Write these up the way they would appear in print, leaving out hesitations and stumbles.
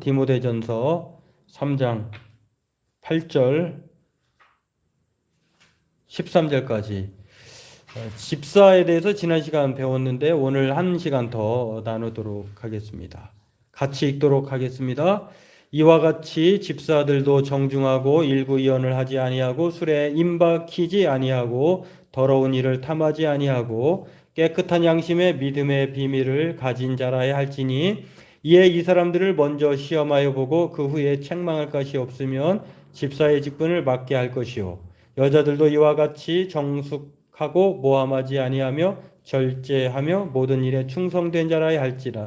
디모데전서 3장 8절 13절까지 집사에 대해서 지난 시간 배웠는데 오늘 한 시간 더 나누도록 하겠습니다. 같이 읽도록 하겠습니다. 이와 같이 집사들도 정중하고 일구이언을 하지 아니하고 술에 임박히지 아니하고 더러운 일을 탐하지 아니하고 깨끗한 양심의 믿음의 비밀을 가진 자라야 할지니 이에 이 사람들을 먼저 시험하여 보고 그 후에 책망할 것이 없으면 집사의 직분을 맡게 할 것이요 여자들도 이와 같이 정숙하고 모함하지 아니하며 절제하며 모든 일에 충성된 자라야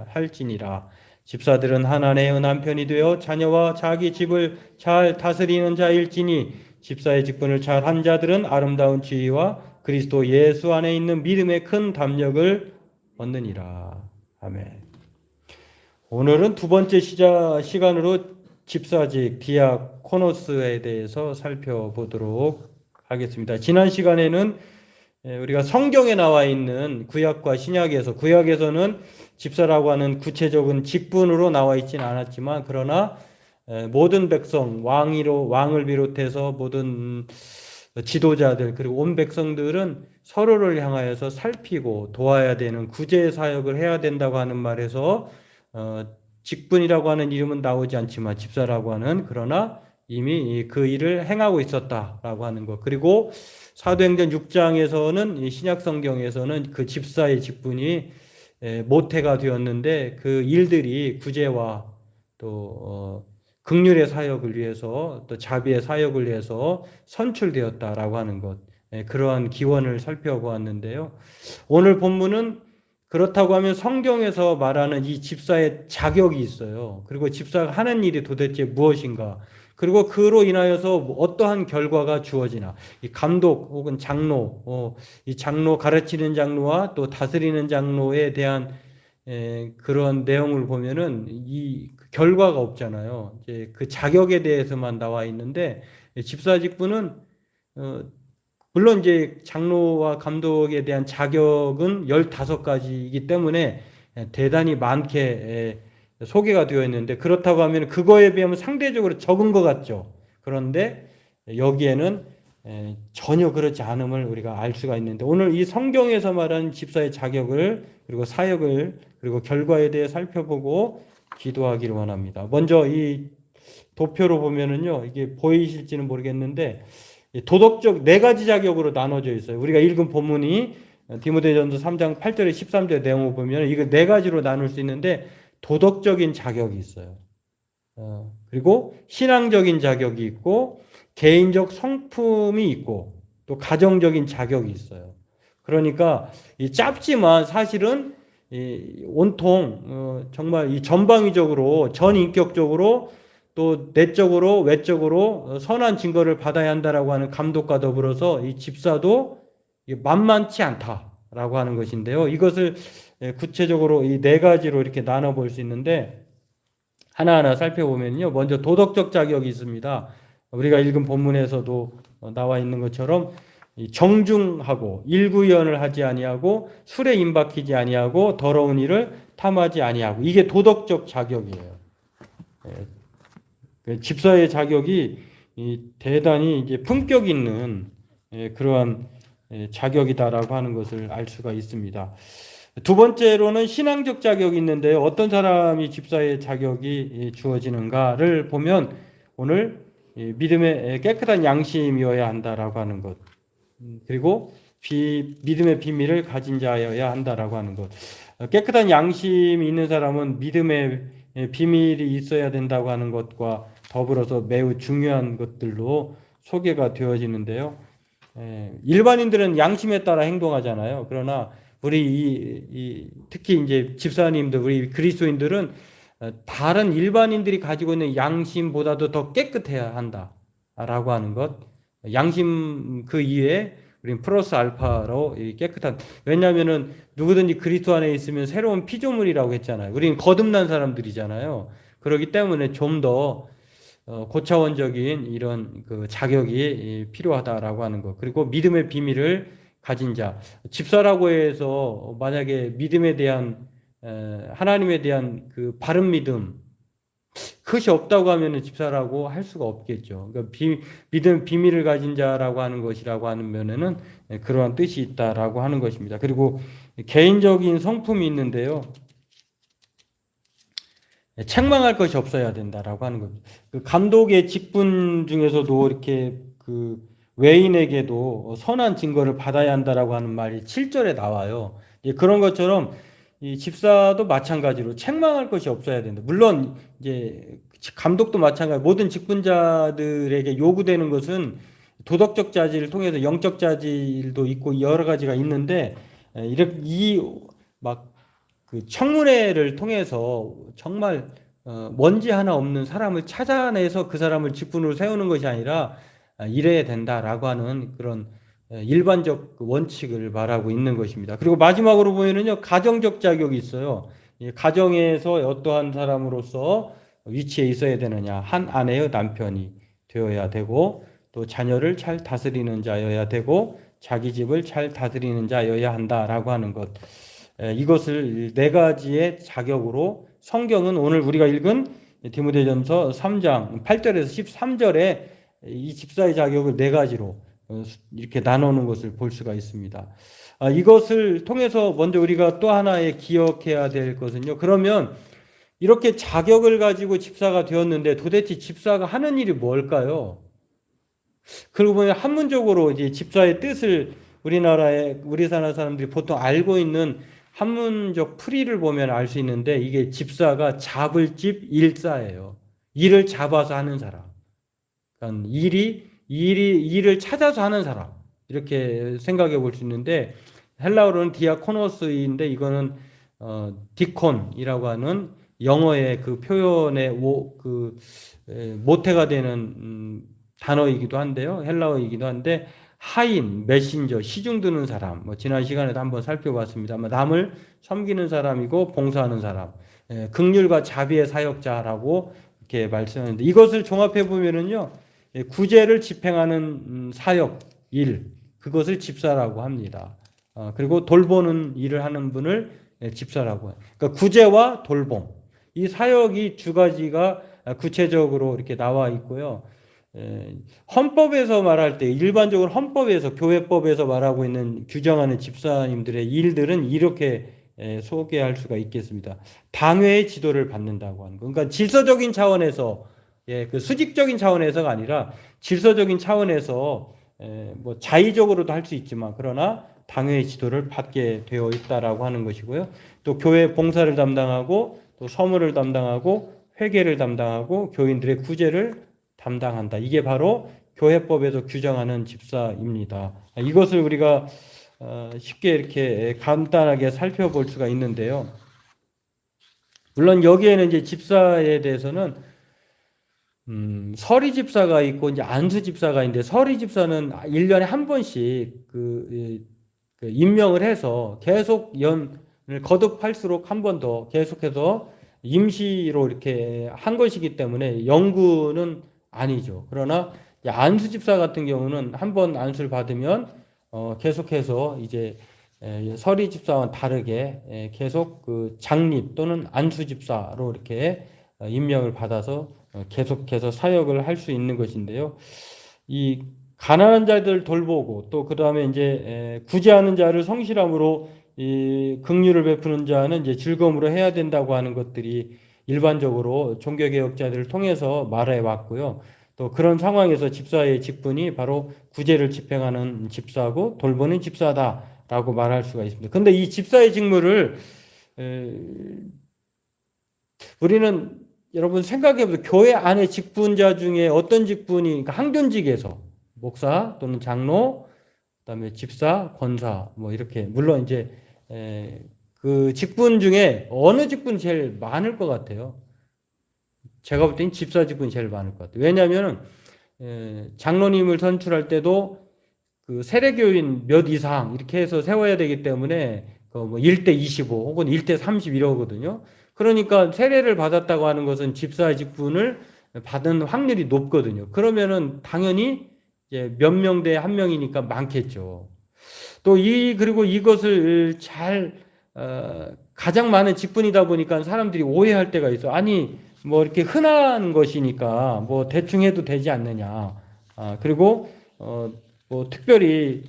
할지니라. 집사들은 하나님의 남편이 되어 자녀와 자기 집을 잘 다스리는 자일지니 집사의 직분을 잘 한 자들은 아름다운 지위와 그리스도 예수 안에 있는 믿음의 큰 담력을 얻느니라. 아멘. 오늘은 두 번째 시간으로 집사직 디아코노스에 대해서 살펴보도록 하겠습니다. 지난 시간에는 우리가 성경에 나와 있는 구약과 구약에서는 집사라고 하는 구체적인 직분으로 나와 있지는 않았지만 그러나 모든 백성, 왕을 비롯해서 모든 지도자들 그리고 온 백성들은 서로를 향하여서 살피고 도와야 되는 구제 사역을 해야 된다고 하는 말에서 직분이라고 하는 이름은 나오지 않지만 집사라고 하는 그러나 이미 그 일을 행하고 있었다라고 하는 것. 그리고 사도행전 6장에서는 신약 성경에서는 그 집사의 직분이 모태가 되었는데 그 일들이 구제와 또 긍휼의 사역을 위해서 또 자비의 사역을 위해서 선출되었다라고 하는 것. 그러한 기원을 살펴보았는데요. 오늘 본문은 그렇다고 하면 성경에서 말하는 이 집사의 자격이 있어요. 그리고 집사가 하는 일이 도대체 무엇인가? 그리고 그로 인하여서 어떠한 결과가 주어지나? 이 감독 혹은 장로, 이 장로 가르치는 장로와 또 다스리는 장로에 대한 그런 내용을 보면은 이 결과가 없잖아요. 이제 그 자격에 대해서만 나와 있는데 집사 직분은 물론 이제 장로와 감독에 대한 자격은 15가지이기 때문에 대단히 많게 소개가 되어 있는데 그렇다고 하면 그거에 비하면 상대적으로 적은 것 같죠. 그런데 여기에는 전혀 그렇지 않음을 우리가 알 수가 있는데 오늘 이 성경에서 말하는 집사의 자격을 그리고 사역을 그리고 결과에 대해 살펴보고 기도하기를 원합니다. 먼저 이 도표로 보면은요, 이게 보이실지는 모르겠는데 도덕적 4가지 자격으로 나눠져 있어요. 우리가 읽은 본문이 디모데전서 3장 8절에 13절 내용을 보면 이거 4가지로 나눌 수 있는데 도덕적인 자격이 있어요. 그리고 신앙적인 자격이 있고 개인적 성품이 있고 또 가정적인 자격이 있어요. 그러니까 이 짧지만 사실은 온통 정말 이 전방위적으로 전인격적으로 또 내적으로 외적으로 선한 증거를 받아야 한다라고 하는 감독과 더불어서 이 집사도 만만치 않다라고 하는 것인데요. 이것을 구체적으로 이 4가지로 이렇게 나눠 볼 수 있는데 하나하나 살펴보면요. 먼저 도덕적 자격이 있습니다. 우리가 읽은 본문에서도 나와 있는 것처럼 정중하고 일구이언을 하지 아니하고 술에 임박히지 아니하고 더러운 일을 탐하지 아니하고 이게 도덕적 자격이에요. 집사의 자격이 대단히 이제 품격 있는 그러한 자격이다라고 하는 것을 알 수가 있습니다. 두 번째로는 신앙적 자격이 있는데요. 어떤 사람이 집사의 자격이 주어지는가를 보면 오늘 믿음의 깨끗한 양심이어야 한다라고 하는 것. 그리고 믿음의 비밀을 가진 자여야 한다라고 하는 것. 깨끗한 양심이 있는 사람은 믿음의 비밀이 있어야 된다고 하는 것과 더불어서 매우 중요한 것들로 소개가 되어지는데요. 일반인들은 양심에 따라 행동하잖아요. 그러나 우리 특히 이제 집사님들, 우리 그리스도인들은 다른 일반인들이 가지고 있는 양심보다도 더 깨끗해야 한다라고 하는 것. 양심 그 이외에 우리는 플러스 알파로 깨끗한. 왜냐하면은 누구든지 그리스도 안에 있으면 새로운 피조물이라고 했잖아요. 우리는 거듭난 사람들이잖아요. 그렇기 때문에 좀 더 고차원적인 이런 그 자격이 필요하다라고 하는 것. 그리고 믿음의 비밀을 가진 자. 집사라고 해서 만약에 믿음에 대한 하나님에 대한 그 바른 믿음, 그 그것이 없다고 하면은 집사라고 할 수가 없겠죠. 그러니까 믿음 비밀을 가진 자라고 하는 것이라고 하는 면에는 그러한 뜻이 있다라고 하는 것입니다. 그리고 개인적인 성품이 있는데요. 책망할 것이 없어야 된다라고 하는 겁니다. 그 감독의 직분 중에서도 이렇게 그 외인에게도 선한 증거를 받아야 한다라고 하는 말이 7절에 나와요. 그런 것처럼 이 집사도 마찬가지로 책망할 것이 없어야 된다. 물론 이제 감독도 마찬가지. 모든 직분자들에게 요구되는 것은 도덕적 자질을 통해서 영적 자질도 있고 여러 가지가 있는데 이렇게 막 그 청문회를 통해서 정말 먼지 하나 없는 사람을 찾아내서 그 사람을 직분으로 세우는 것이 아니라 이래야 된다라고 하는 그런 일반적 원칙을 말하고 있는 것입니다. 그리고 마지막으로 보면은요, 가정적 자격이 있어요. 가정에서 어떠한 사람으로서 위치에 있어야 되느냐, 한 아내의 남편이 되어야 되고, 또 자녀를 잘 다스리는 자여야 되고, 자기 집을 잘 다스리는 자여야 한다라고 하는 것. 이것을 네 가지의 자격으로 성경은 오늘 우리가 읽은 디모데전서 3장 8절에서 13절에 이 집사의 자격을 네 가지로 이렇게 나누는 것을 볼 수가 있습니다. 이것을 통해서 먼저 우리가 또 하나의 기억해야 될 것은요. 그러면 이렇게 자격을 가지고 집사가 되었는데 도대체 집사가 하는 일이 뭘까요? 그러고 보면 한문적으로 이제 집사의 뜻을 우리 사나 사람들이 보통 알고 있는 한문적 풀이를 보면 알 수 있는데 이게 집사가 잡을 집 일사예요. 일을 잡아서 하는 사람. 그러니까 일을 찾아서 하는 사람. 이렇게 생각해 볼 수 있는데 헬라어로는 디아코노스인데 이거는 디콘이라고 하는 영어의 그 표현의 모태가 되는 단어이기도 한데요. 헬라어이기도 한데 하인, 메신저, 시중 드는 사람, 지난 시간에도 한번 살펴봤습니다. 남을 섬기는 사람이고 봉사하는 사람, 긍휼과 자비의 사역자라고 이렇게 말씀하는데 이것을 종합해 보면은요, 구제를 집행하는 사역, 일, 그것을 집사라고 합니다. 그리고 돌보는 일을 하는 분을 집사라고 해요. 그러니까 구제와 돌봄, 이 사역이 두 가지가 구체적으로 이렇게 나와 있고요. 헌법에서 말할 때 일반적으로 헌법에서 교회법에서 말하고 있는 규정하는 집사님들의 일들은 이렇게 소개할 수가 있겠습니다. 당회의 지도를 받는다고 하는 거. 그러니까 질서적인 차원에서 그 수직적인 차원에서가 아니라 질서적인 차원에서 뭐 자의적으로도 할 수 있지만 그러나 당회의 지도를 받게 되어 있다라고 하는 것이고요. 또 교회 봉사를 담당하고 또 서무를 담당하고 회계를 담당하고 교인들의 구제를 담당한다. 이게 바로 교회법에서 규정하는 집사입니다. 이것을 우리가 쉽게 이렇게 간단하게 살펴볼 수가 있는데요. 물론 여기에는 이제 집사에 대해서는 서리 집사가 있고 이제 안수 집사가 있는데 서리 집사는 1년에 한 번씩 그 임명을 해서 계속 연을 거듭할수록 한 번 더 계속해서 임시로 이렇게 한 것이기 때문에 영구는 아니죠. 그러나 안수 집사 같은 경우는 한 번 안수를 받으면 계속해서 이제 서리 집사와 다르게 계속 그 장립 또는 안수 집사로 이렇게 임명을 받아서 계속해서 사역을 할 수 있는 것인데요. 이 가난한 자들 돌보고 또 그 다음에 이제 구제하는 자를 성실함으로 이 긍휼을 베푸는 자는 이제 즐거움으로 해야 된다고 하는 것들이 일반적으로 종교개혁자들을 통해서 말해 왔고요. 또 그런 상황에서 집사의 직분이 바로 구제를 집행하는 집사고 돌보는 집사다라고 말할 수가 있습니다. 그런데 이 집사의 직무를 우리는 여러분 생각해 보세요. 교회 안에 직분자 중에 어떤 직분이 그러니까 항존직에서 목사 또는 장로, 그다음에 집사, 권사 뭐 이렇게 물론 이제 그 직분 중에 어느 직분이 제일 많을 것 같아요. 제가 볼 때는 집사 직분이 제일 많을 것 같아요. 왜냐하면 장로님을 선출할 때도 그 세례교인 몇 이상 이렇게 해서 세워야 되기 때문에 뭐 1대 25 혹은 1대 30 이러거든요. 그러니까 세례를 받았다고 하는 것은 집사 직분을 받은 확률이 높거든요. 그러면은 당연히 이제 몇 명대 한 명이니까 많겠죠. 또 그리고 이것을 잘 가장 많은 직분이다 보니까 사람들이 오해할 때가 있어. 아니 뭐 이렇게 흔한 것이니까 뭐 대충 해도 되지 않느냐. 그리고 뭐 특별히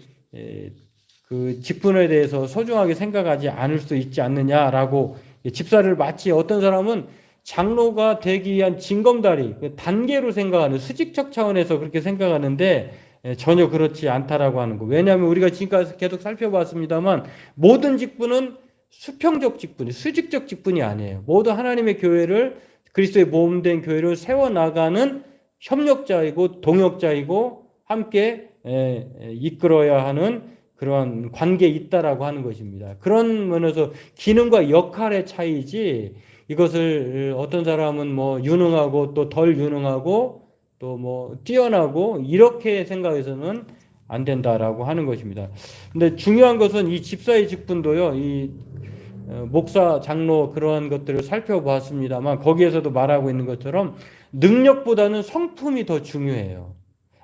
그 직분에 대해서 소중하게 생각하지 않을 수 있지 않느냐라고 집사를 마치 어떤 사람은 장로가 되기 위한 징검다리, 단계로 생각하는 수직적 차원에서 그렇게 생각하는데 전혀 그렇지 않다라고 하는 거. 왜냐하면 우리가 지금까지 계속 살펴봤습니다만 모든 직분은 수평적 직분이, 수직적 직분이 아니에요. 모두 하나님의 교회를 그리스도의 몸된 교회를 세워나가는 협력자이고 동역자이고 함께 이끌어야 하는 그런 관계에 있다라고 하는 것입니다. 그런 면에서 기능과 역할의 차이지 이것을 어떤 사람은 뭐 유능하고 또 덜 유능하고 또 뭐 뛰어나고 이렇게 생각해서는 안 된다라고 하는 것입니다. 근데 중요한 것은 이 집사의 직분도요, 이 목사, 장로 그러한 것들을 살펴보았습니다만 거기에서도 말하고 있는 것처럼 능력보다는 성품이 더 중요해요.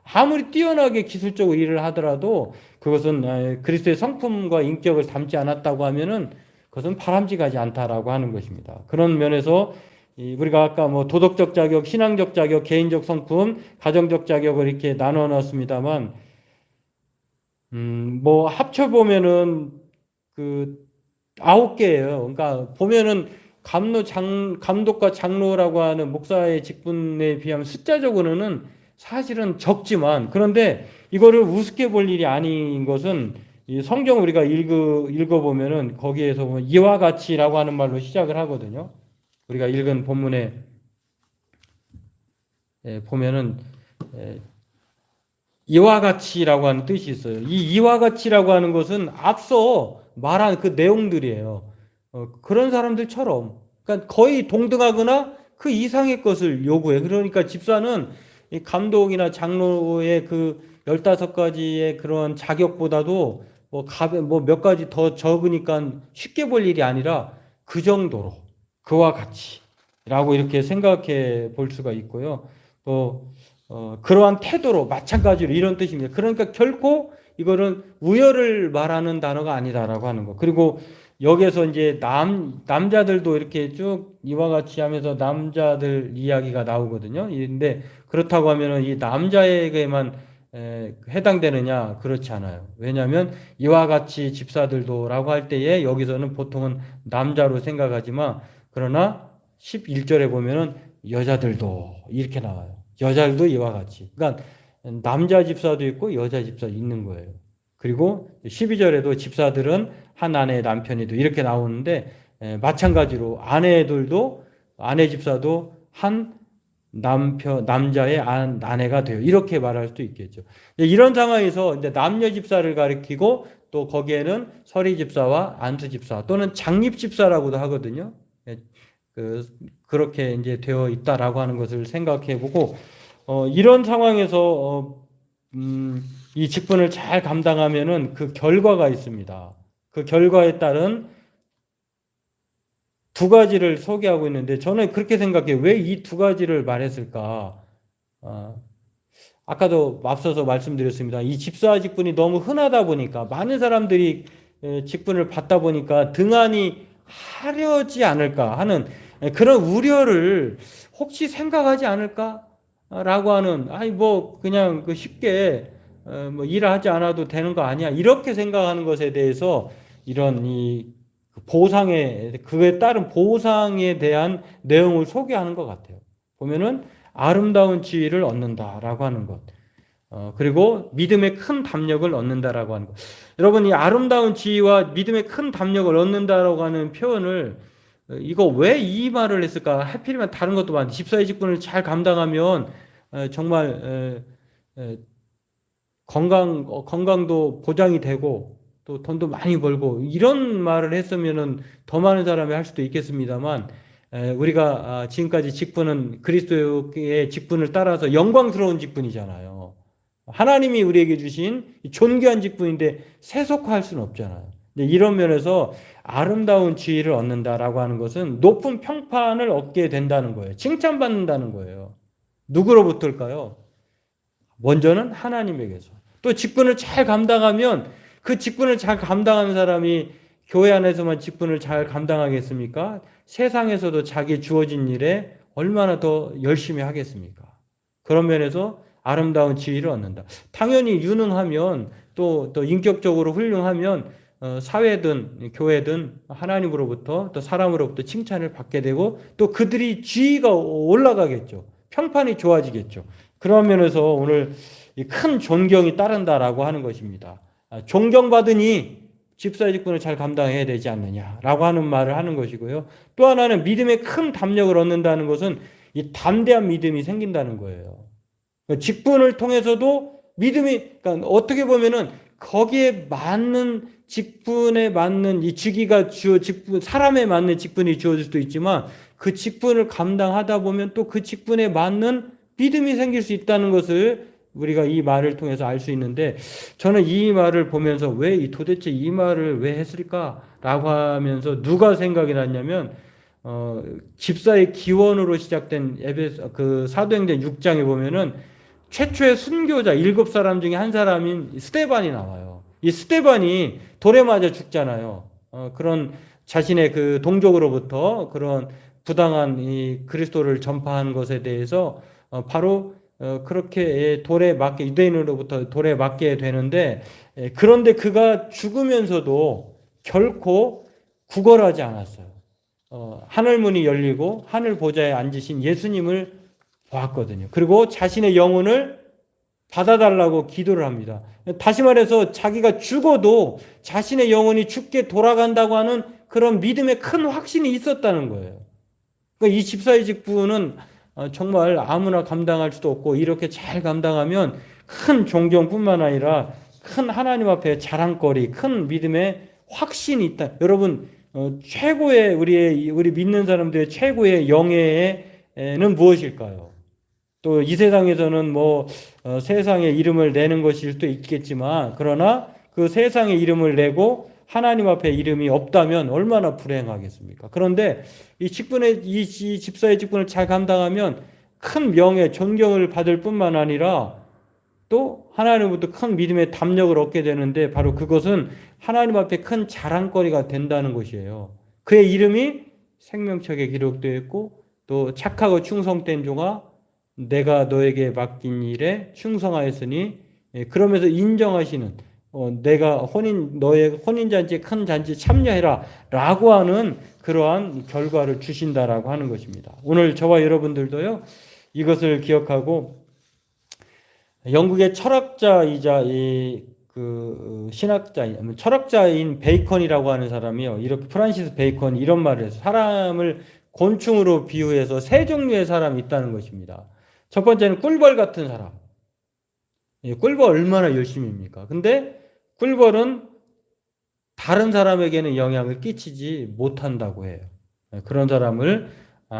아무리 뛰어나게 기술적으로 일을 하더라도 그것은 그리스도의 성품과 인격을 담지 않았다고 하면은 그것은 바람직하지 않다라고 하는 것입니다. 그런 면에서 우리가 아까 뭐 도덕적 자격, 신앙적 자격, 개인적 성품, 가정적 자격을 이렇게 나눠 놨습니다만 뭐 합쳐 보면은 그 9개예요. 그러니까 보면은 감독과 장로라고 하는 목사의 직분에 비하면 숫자적으로는 사실은 적지만 그런데 이거를 우습게 볼 일이 아닌 것은 이 성경 우리가 읽어보면은 거기에서 보면 이와 같이라고 하는 말로 시작을 하거든요. 우리가 읽은 본문에 보면은 이와 같이라고 하는 뜻이 있어요. 이 이와 같이라고 하는 것은 앞서 말한 그 내용들이에요. 그런 사람들처럼 그러니까 거의 동등하거나 그 이상의 것을 요구해. 그러니까 집사는 이 감독이나 장로의 그 15가지의 그런 자격보다도 뭐 몇 가지 더 적으니까 쉽게 볼 일이 아니라 그 정도로 그와 같이라고 이렇게 생각해 볼 수가 있고요. 또 그러한 태도로 마찬가지로 이런 뜻입니다. 그러니까 결코 이거는 우열을 말하는 단어가 아니다라고 하는 거. 그리고 여기에서 이제 남자들도 이렇게 쭉 이와 같이 하면서 남자들 이야기가 나오거든요. 근데 그렇다고 하면은 이 남자에게만 해당되느냐? 그렇지 않아요. 왜냐하면 이와 같이 집사들도라고 할 때에 여기서는 보통은 남자로 생각하지만 그러나 11절에 보면은 여자들도 이렇게 나와요. 여자들도 이와 같이. 그러니까 남자 집사도 있고 여자 집사도 있는 거예요. 그리고 12절에도 집사들은 한 아내의 남편이도 이렇게 나오는데 마찬가지로 아내 집사도 한 남자의 아내가 돼요. 이렇게 말할 수도 있겠죠. 이런 상황에서 이제 남녀 집사를 가리키고 또 거기에는 서리 집사와 안수 집사 또는 장립 집사라고도 하거든요. 그렇게 이제 되어 있다라고 하는 것을 생각해 보고 이런 상황에서 이 직분을 잘 감당하면은 그 결과가 있습니다. 그 결과에 따른 두 가지를 소개하고 있는데 저는 그렇게 생각해요. 왜 이 두 가지를 말했을까? 아까도 앞서서 말씀드렸습니다. 이 집사 직분이 너무 흔하다 보니까 많은 사람들이 직분을 받다 보니까 등한히 하려지 않을까 하는 그런 우려를 혹시 생각하지 않을까라고 하는 뭐 그냥 쉽게 뭐 일하지 않아도 되는 거 아니야 이렇게 생각하는 것에 대해서 이런 이 그에 따른 보상에 대한 내용을 소개하는 것 같아요. 보면은 아름다운 지위를 얻는다라고 하는 것. 그리고 믿음의 큰 담력을 얻는다라고 하는 것. 여러분, 이 아름다운 지위와 믿음의 큰 담력을 얻는다라고 하는 표현을 이거 왜 이 말을 했을까? 하필이면 다른 것도 많은데 집사의 직분을 잘 감당하면 정말 건강도 보장이 되고 또 돈도 많이 벌고 이런 말을 했으면은 더 많은 사람이 할 수도 있겠습니다만 우리가 지금까지 직분은 그리스도의 직분을 따라서 영광스러운 직분이잖아요. 하나님이 우리에게 주신 존귀한 직분인데 세속화할 수는 없잖아요. 이런 면에서 아름다운 지위를 얻는다라고 하는 것은 높은 평판을 얻게 된다는 거예요. 칭찬받는다는 거예요. 누구로부터일까요? 먼저는 하나님에게서. 또 직분을 잘 감당하면 그 직분을 잘 감당하는 사람이 교회 안에서만 직분을 잘 감당하겠습니까? 세상에서도 자기 주어진 일에 얼마나 더 열심히 하겠습니까? 그런 면에서 아름다운 지위를 얻는다. 당연히 유능하면 또 인격적으로 훌륭하면 사회든 교회든 하나님으로부터 또 사람으로부터 칭찬을 받게 되고 또 그들이 지위가 올라가겠죠. 평판이 좋아지겠죠. 그런 면에서 오늘 큰 존경이 따른다라고 하는 것입니다. 존경받으니 집사의 직분을 잘 감당해야 되지 않느냐라고 하는 말을 하는 것이고요. 또 하나는 믿음의 큰 담력을 얻는다는 것은 이 담대한 믿음이 생긴다는 거예요. 직분을 통해서도 믿음이, 그러니까 어떻게 보면은 거기에 맞는 직분에 맞는 이 직위가 직분, 사람에 맞는 직분이 주어질 수도 있지만 그 직분을 감당하다 보면 또 그 직분에 맞는 믿음이 생길 수 있다는 것을 우리가 이 말을 통해서 알 수 있는데, 저는 이 말을 보면서 도대체 이 말을 왜 했을까라고 하면서 누가 생각이 났냐면, 집사의 기원으로 시작된 그 사도행전 6장에 보면은 최초의 순교자 7사람 중에 한 사람인 스데반이 나와요. 이 스데반이 돌에 맞아 죽잖아요. 그런 자신의 그 동족으로부터 그런 부당한 이 그리스도를 전파하는 것에 대해서 바로 그렇게 돌에 맞게, 유대인으로부터 돌에 맞게 되는데, 그런데 그가 죽으면서도 결코 구걸하지 않았어요. 하늘문이 열리고 하늘 보좌에 앉으신 예수님을 보았거든요. 그리고 자신의 영혼을 받아달라고 기도를 합니다. 다시 말해서 자기가 죽어도 자신의 영혼이 죽게 돌아간다고 하는 그런 믿음의 큰 확신이 있었다는 거예요. 그러니까 이 집사의 직분은 정말 아무나 감당할 수도 없고, 이렇게 잘 감당하면 큰 존경뿐만 아니라 큰 하나님 앞에 자랑거리, 큰 믿음의 확신이 있다. 여러분, 최고의 우리 믿는 사람들의 최고의 영예는 무엇일까요? 또 이 세상에서는 세상의 이름을 내는 것일 수도 있겠지만, 그러나 그 세상의 이름을 내고 하나님 앞에 이름이 없다면 얼마나 불행하겠습니까? 그런데 이 집사의 직분을 잘 감당하면 큰 명예, 존경을 받을 뿐만 아니라 또 하나님으로부터 큰 믿음의 담력을 얻게 되는데, 바로 그것은 하나님 앞에 큰 자랑거리가 된다는 것이에요. 그의 이름이 생명책에 기록되어 있고, 또 착하고 충성된 종아, 내가 너에게 맡긴 일에 충성하였으니, 그러면서 인정하시는, 내가 너의 혼인잔치에 큰 잔치 참여해라 라고 하는 그러한 결과를 주신다라고 하는 것입니다. 오늘 저와 여러분들도요, 이것을 기억하고, 영국의 철학자이자 철학자인 베이컨이라고 하는 사람이요, 이렇게 프란시스 베이컨이 이런 말을 해서 사람을 곤충으로 비유해서 세 종류의 사람이 있다는 것입니다. 첫 번째는 꿀벌 같은 사람. 꿀벌 얼마나 열심입니까? 근데 꿀벌은 다른 사람에게는 영향을 끼치지 못한다고 해요. 그런 사람을,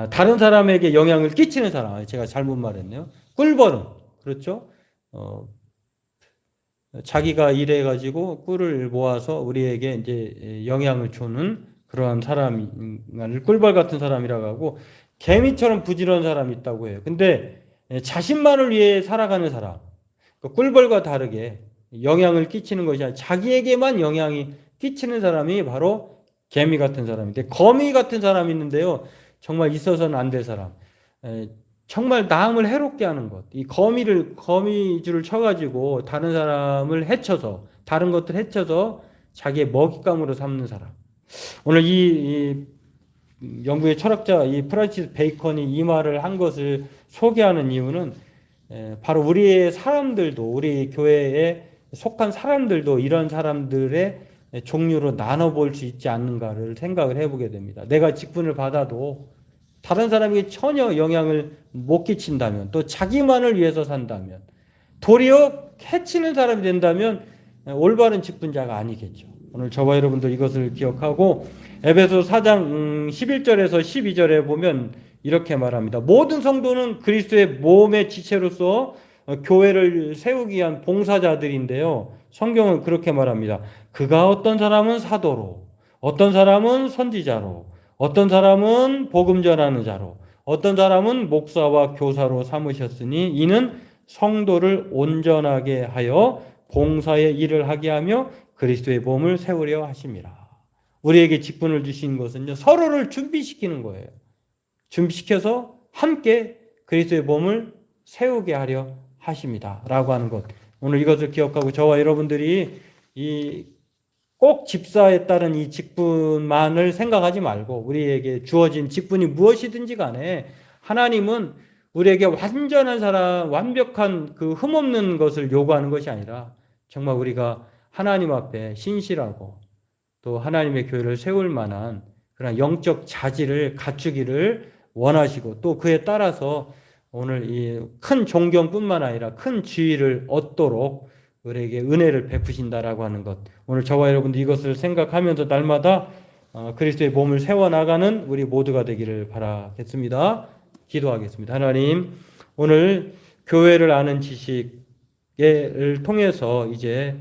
다른 사람에게 영향을 끼치는 사람, 제가 잘못 말했네요. 꿀벌은, 그렇죠? 자기가 일해가지고 꿀을 모아서 우리에게 이제 영향을 주는 그러한 사람을 꿀벌 같은 사람이라고 하고, 개미처럼 부지런한 사람이 있다고 해요. 근데 자신만을 위해 살아가는 사람, 꿀벌과 다르게 영향을 끼치는 것이 아니라 자기에게만 영향이 끼치는 사람이 바로 개미 같은 사람인데, 거미 같은 사람이 있는데요, 정말 있어서는 안 될 사람, 정말 남을 해롭게 하는 것. 이 거미줄을 쳐가지고 다른 사람을 해쳐서, 다른 것들 해쳐서 자기의 먹잇감으로 삼는 사람. 오늘 이 영국의 철학자 이 프란시스 베이컨이 이 말을 한 것을 소개하는 이유는, 바로 우리의 사람들도, 우리 교회에 속한 사람들도 이런 사람들의 종류로 나눠볼 수 있지 않는가를 생각을 해보게 됩니다. 내가 직분을 받아도 다른 사람에게 전혀 영향을 못 끼친다면, 또 자기만을 위해서 산다면, 도리어 해치는 사람이 된다면 올바른 직분자가 아니겠죠. 오늘 저와 여러분들 이것을 기억하고, 에베소 4장 11절에서 12절에 보면 이렇게 말합니다. 모든 성도는 그리스도의 몸의 지체로서 교회를 세우기 위한 봉사자들인데요, 성경은 그렇게 말합니다. 그가 어떤 사람은 사도로, 어떤 사람은 선지자로, 어떤 사람은 복음 전하는 자로, 어떤 사람은 목사와 교사로 삼으셨으니 이는 성도를 온전하게 하여 봉사의 일을 하게 하며 그리스도의 몸을 세우려 하심이라. 우리에게 직분을 주신 것은요, 서로를 준비시키는 거예요. 준비시켜서 함께 그리스도의 몸을 세우게 하려 하십니다. 라고 하는 것. 오늘 이것을 기억하고 저와 여러분들이 꼭 집사에 따른 이 직분만을 생각하지 말고 우리에게 주어진 직분이 무엇이든지 간에 하나님은 우리에게 완전한 사람, 완벽한 그 흠없는 것을 요구하는 것이 아니라 정말 우리가 하나님 앞에 신실하고 또 하나님의 교회를 세울 만한 그런 영적 자질을 갖추기를 원하시고 또 그에 따라서 오늘 이 큰 존경뿐만 아니라 큰 지위를 얻도록 우리에게 은혜를 베푸신다라고 하는 것. 오늘 저와 여러분도 이것을 생각하면서 날마다 그리스도의 몸을 세워나가는 우리 모두가 되기를 바라겠습니다. 기도하겠습니다. 하나님, 오늘 교회를 아는 지식을 통해서 이제